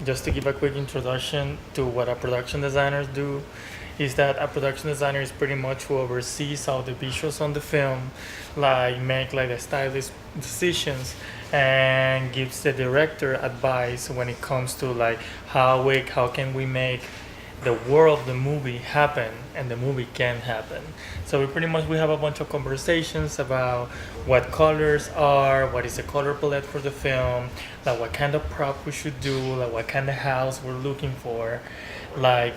just to give a quick introduction to what a production designers do, is that a production designer is pretty much who oversees all the visuals on the film, like make like the stylist decisions, and gives the director advice when it comes to like how can we make the world of the movie happen and the movie can happen. So we have a bunch of conversations about what colors are, what is the color palette for the film, like what kind of prop we should do, like what kind of house we're looking for, like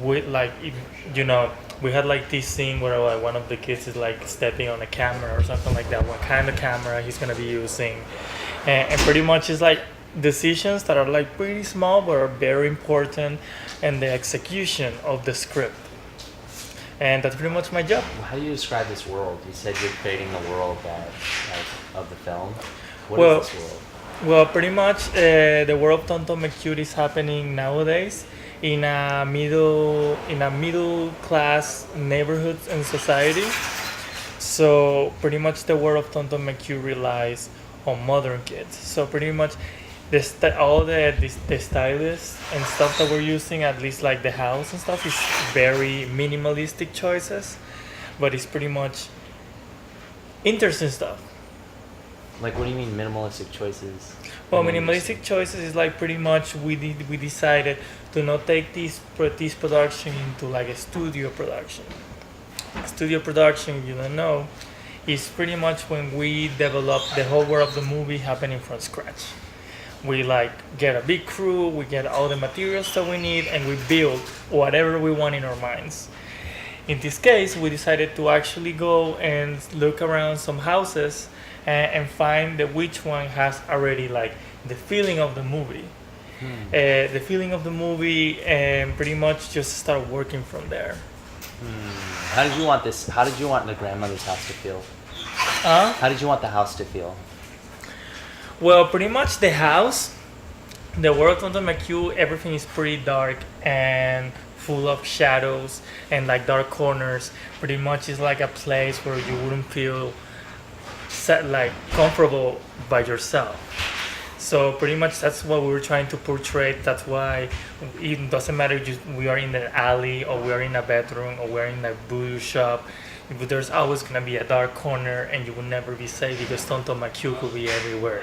if, we had like this scene where like one of the kids is like stepping on a camera or something like that, what kind of camera he's gonna be using, and pretty much it's like decisions that are like pretty small but are very important in the execution of the script. And that's pretty much my job. How do you describe this world? You said you're creating the world of the film. What Well, is this world? well, pretty much the world of Tonto McCute is happening nowadays in a middle class neighborhoods and society. So pretty much the world of Tonto McCute relies on modern kids. So pretty much all the stylists and stuff that we're using, at least like the house and stuff, is very minimalistic choices, but it's pretty much interesting stuff. Like, what do you mean minimalistic choices? Well, I mean, minimalistic choices is like pretty much we decided to not take this production into like a studio production. Studio production, if you don't know, is pretty much when we develop the whole world of the movie happening from scratch. We like get a big crew, we get all the materials that we need, and we build whatever we want in our minds. In this case, we decided to actually go and look around some houses and find that which one has already like the feeling of the movie. The feeling of the movie, and pretty much just start working from there. How did you want this? How did you want the grandmother's house to feel? How did you want the house to feel? Well, pretty much the house, the world under McHugh, everything is pretty dark and full of shadows and like dark corners. Pretty much it's like a place where you wouldn't feel like comfortable by yourself. So pretty much that's what we were trying to portray. That's why it doesn't matter if we are in an alley or we are in a bedroom or we're in a voodoo shop. There's always gonna be a dark corner, and you will never be safe because Tonto McHugh could be everywhere.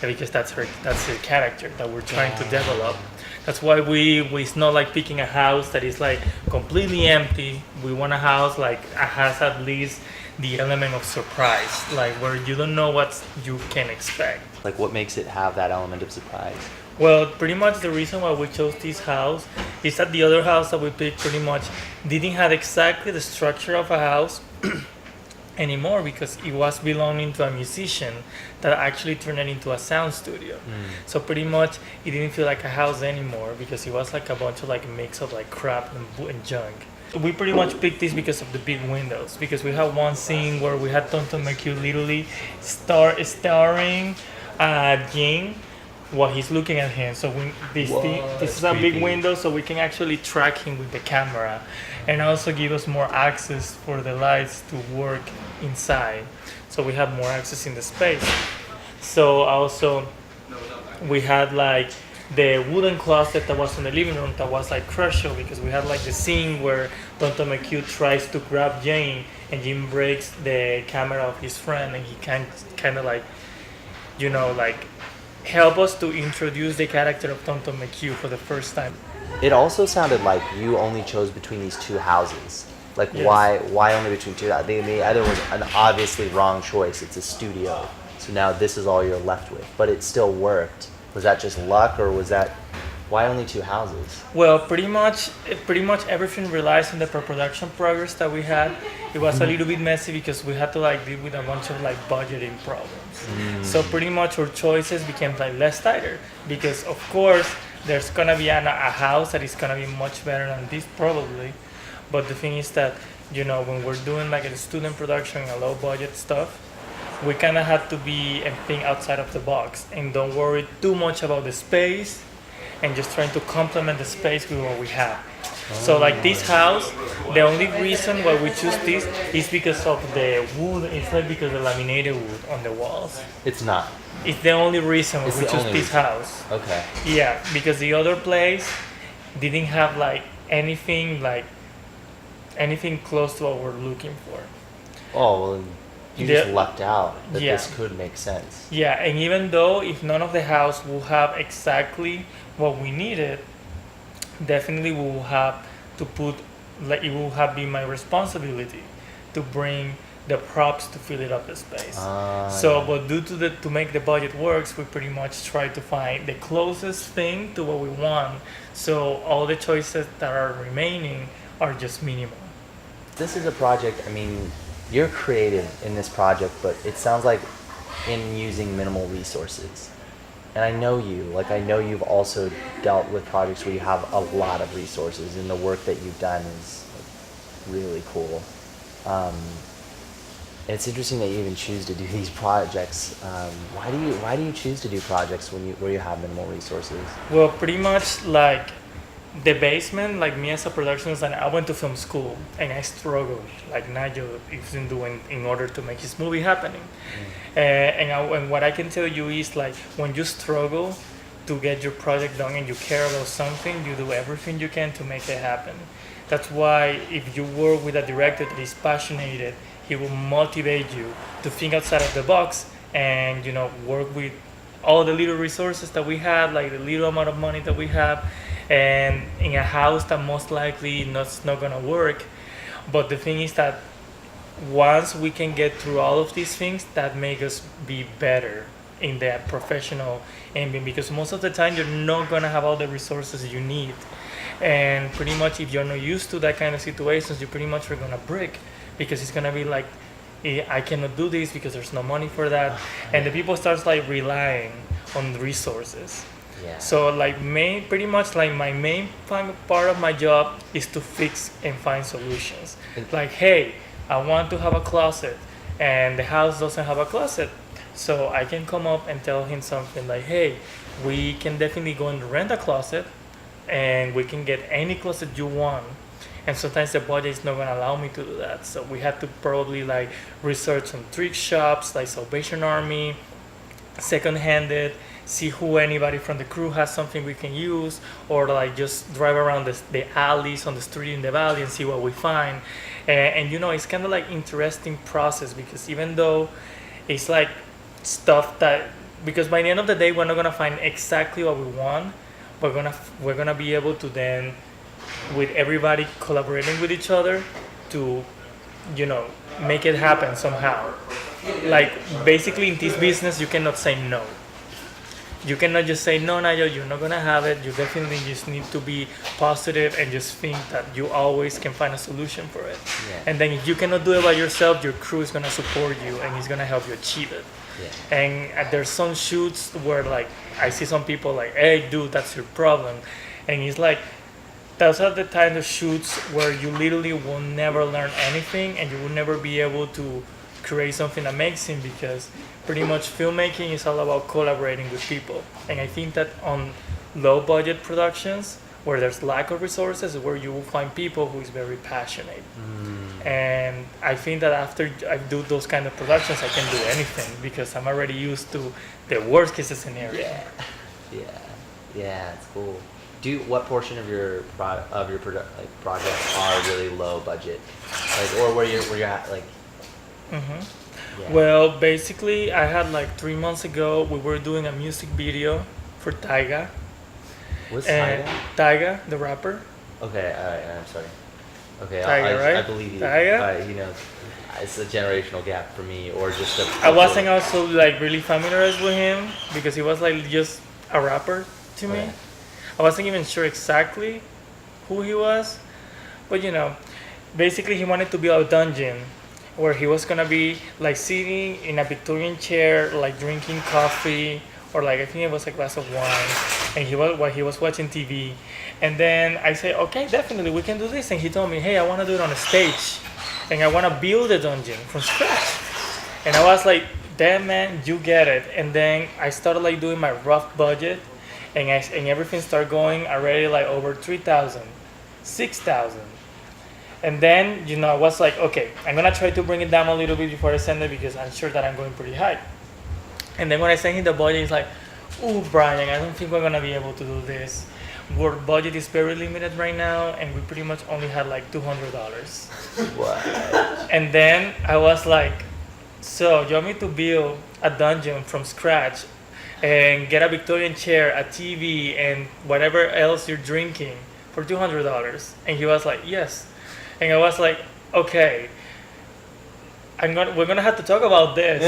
Because that's the character that we're trying to develop. That's why it's not like picking a house that is like completely empty. We want a house like has at least the element of surprise, like where you don't know what you can expect. Like, what makes it have that element of surprise? Well, pretty much the reason why we chose this house is that the other house that we picked pretty much didn't have exactly the structure of a house anymore, because it was belonging to a musician that actually turned it into a sound studio. So pretty much it didn't feel like a house anymore, because it was like a bunch of like mix of like crap and junk. We pretty much picked this because of the big windows, because we had one scene where we had Tonto McHugh literally starring Jane while he's looking at him. So this is a big window, so we can actually track him with the camera, and also give us more access for the lights to work inside. So we have more access in the space. So also we had like the wooden closet that was in the living room that was like crucial, because we had like the scene where Tonto McHugh tries to grab Jane and Jim breaks the camera of his friend, and he kind of like like help us to introduce the character of Tonto McHugh for the first time. It also sounded like you only chose between these two houses. Like, Yes. why only between two? The other was an obviously wrong choice. It's a studio, so now this is all you're left with. But it still worked. Was that just luck, or was that why only two houses? Well, pretty much everything relies on the pre-production progress that we had. It was a little bit messy because we had to like deal with a bunch of like budgeting problems. So pretty much our choices became like less tighter, because of course there's gonna be a house that is gonna be much better than this probably. But the thing is that when we're doing like a student production, a low budget stuff, we kind of had to be and think outside of the box and don't worry too much about the space and just trying to complement the space with what we have. So like this house, the only reason why we choose this is because of the wood. It's not because of the laminated wood on the walls. It's not. It's the only reason why It's we the choose only this reason. house. Okay. Yeah, because the other place didn't have like anything close to what we're looking for. Oh well, you The- just lucked out that Yeah. this could make sense. Yeah, and even though if none of the house will have exactly what we needed, definitely we will have to put like it will have been my responsibility to bring the props to fill it up the space. So, Yeah. but due to the to make the budget works, we pretty much try to find the closest thing to what we want. So all the choices that are remaining are just minimal. This is a project. I mean, you're creative in this project, but it sounds like in using minimal resources. And I know you. Like I know you've also dealt with projects where you have a lot of resources, and the work that you've done is like, really cool. And it's interesting that you even choose to do these projects. Why do you choose to do projects when where you have minimal resources? Well, pretty much like the basement, like me as a production designer, I went to film school and I struggled, like Nigel is doing in order to make his movie happening. And what I can tell you is like when you struggle to get your project done and you care about something, you do everything you can to make it happen. That's why if you work with a director that is passionate, he will motivate you to think outside of the box and work with all the little resources that we have, like the little amount of money that we have, and in a house that most likely not gonna work. But the thing is that once we can get through all of these things, that make us be better in that professional ambient, because most of the time you're not gonna have all the resources you need, and pretty much if you're not used to that kind of situations, you pretty much are gonna break, because it's gonna be like, I cannot do this because there's no money for that, and the people starts like relying on resources. Yeah. So like pretty much like my main part of my job is to fix and find solutions. Like, hey, I want to have a closet and the house doesn't have a closet. So I can come up and tell him something like, hey, we can definitely go and rent a closet and we can get any closet you want. And sometimes the budget is not gonna allow me to do that. So we have to probably like research on thrift shops like Salvation Army, second-handed, see who anybody from the crew has something we can use, or like just drive around the alleys on the street in the valley and see what we find. And it's kind of like interesting process, because even though it's like stuff that, because by the end of the day we're not gonna find exactly what we want, we're gonna be able to then, with everybody collaborating with each other, to make it happen somehow. Like basically in this business you cannot say no. You cannot just say no, Nigel, you're not gonna have it. You definitely just need to be positive and just think that you always can find a solution for it. Yeah. And then if you cannot do it by yourself, your crew is gonna support you and it's gonna help you achieve it. Yeah. And there's some shoots where like I see some people like, hey dude, that's your problem. And it's like, those are the kind of shoots where you literally will never learn anything and you will never be able to create something amazing, because pretty much filmmaking is all about collaborating with people. And I think that on low budget productions where there's lack of resources is where you will find people who is very passionate. And I think that after I do those kind of productions I can do anything, because I'm already used to the worst case scenario. Yeah, it's cool. What portion of your projects are really low budget, like, or where you're at, like? Yeah. Well, basically, I had like 3 months ago, we were doing a music video for Tyga. What's And Tyga? Tyga, the rapper. Okay, all right, I'm sorry. Okay, Tyga, I right? believe you. Tyga? It's a generational gap for me, or just a. I wasn't also like really familiarized with him because he was like just a rapper to me. Okay. I wasn't even sure exactly who he was, but basically he wanted to build a dungeon where he was gonna be like sitting in a Victorian chair, like drinking coffee, or like I think it was a glass of wine, and he was watching TV. And then I said, okay, definitely we can do this. And he told me, hey, I want to do it on a stage, and I want to build a dungeon from scratch. And I was like, damn man, you get it. And then I started like doing my rough budget, and everything started going already like over 3,000, 6,000. And then, I was like, okay, I'm gonna try to bring it down a little bit before I send it because I'm sure that I'm going pretty high. And then when I sent him the budget, he's like, "Ooh, Brian, I don't think we're gonna be able to do this. Our budget is very limited right now, and we pretty much only had like $200." What? And then I was like, "So you want me to build a dungeon from scratch, and get a Victorian chair, a TV, and whatever else you're drinking for $200?" And he was like, "Yes." And I was like, "Okay, we're gonna have to talk about this."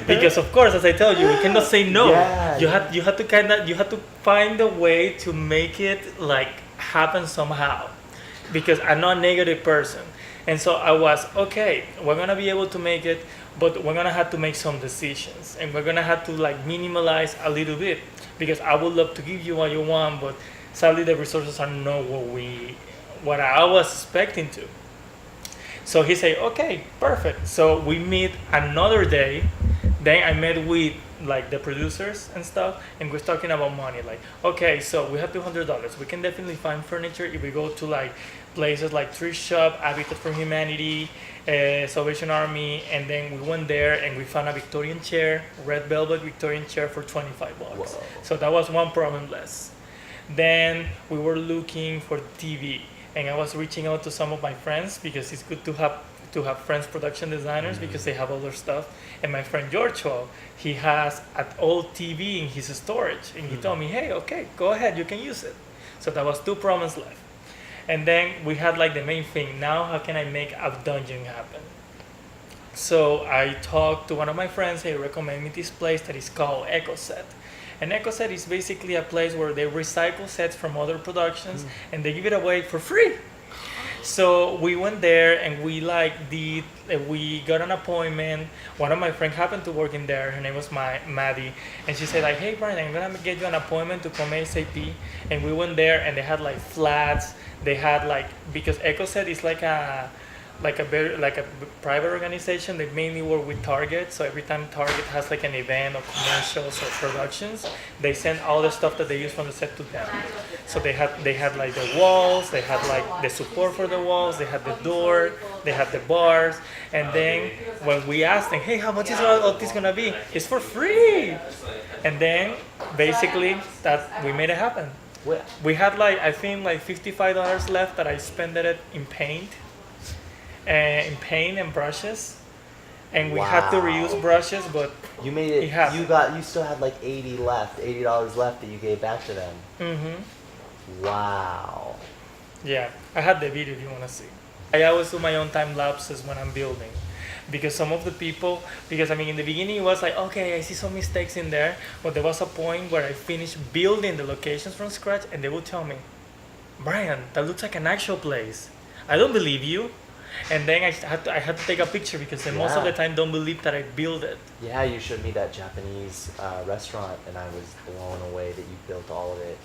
Because of course, as I tell you, we cannot say no. Yeah, You have to find a way to make it like happen somehow, because I'm not a negative person. And so I was, okay, we're gonna be able to make it, but we're gonna have to make some decisions, and we're gonna have to like minimalize a little bit, because I would love to give you what you want, but sadly the resources are not what I was expecting to. So he said, okay, perfect. So we meet another day. Then I met with like the producers and stuff, and we're talking about money. Like, okay, so we have $200. We can definitely find furniture if we go to like places like Thrift Shop, Habitat for Humanity, Salvation Army, and then we went there and we found a Victorian chair, red velvet Victorian chair for $25. Whoa. So that was one problem less. Then we were looking for TV, and I was reaching out to some of my friends because it's good to have friends production designers because they have all their stuff. And my friend Giorgio, he has an old TV in his storage, and he told me, hey, okay, go ahead, you can use it. So that was two problems left. And then we had like the main thing. Now how can I make a dungeon happen? So I talked to one of my friends. He recommended me this place that is called Echo Set. An Echo Set is basically a place where they recycle sets from other productions and they give it away for free. So we went there and we got an appointment. One of my friends happened to work in there. Her name was Maddie, and she said like, "Hey Brian, I'm gonna get you an appointment to come ASAP." And we went there and they had like flats. They had like, because EcoSet is like a private organization. They mainly work with Target. So every time Target has like an event or commercials or productions, they send all the stuff that they use from the set to them. So they had like the walls, they had like the support for the walls, they had the door, they had the bars. And then when we asked them, hey, how much is all this gonna be? It's for free. And then basically we made it happen. We had like, I think like $55 left that I spent it in paint and brushes, and we had to reuse brushes, but you made it. You still had like $80 left that you gave back to them. Wow. Yeah, I had the video if you want to see. I always do my own time lapses when I'm building, because some of the people, because I mean in the beginning it was like, okay, I see some mistakes in there, but there was a point where I finished building the locations from scratch, and they would tell me, Brian, that looks like an actual place. I don't believe you. And then I had to take a picture because they most of the time don't believe that I built it. Yeah, you showed me that Japanese restaurant, and I was blown away that you built all of it.